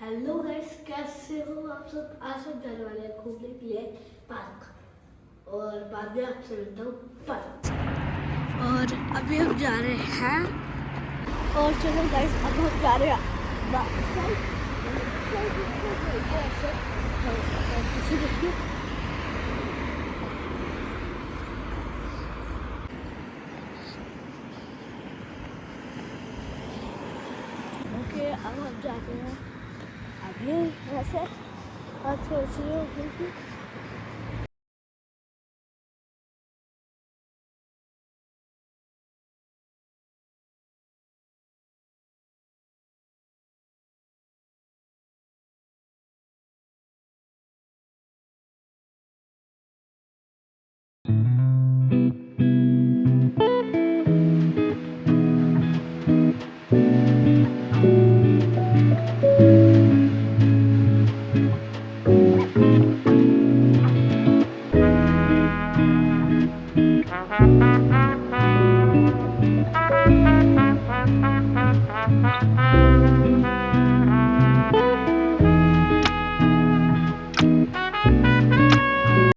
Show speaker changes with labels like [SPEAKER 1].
[SPEAKER 1] Hello guys, कैसे हो आप सब। आज हम जाने वाले हैं घूमने के लिए पार्क और बाद में आपसे मिलता हूँ पार्क। और अभी हम जा रहे हैं और चलो गाइस, अब हम जा रहे हैं ओके। अब हम जाते हैं अभी वैसे। अब सोच रही हूँ कि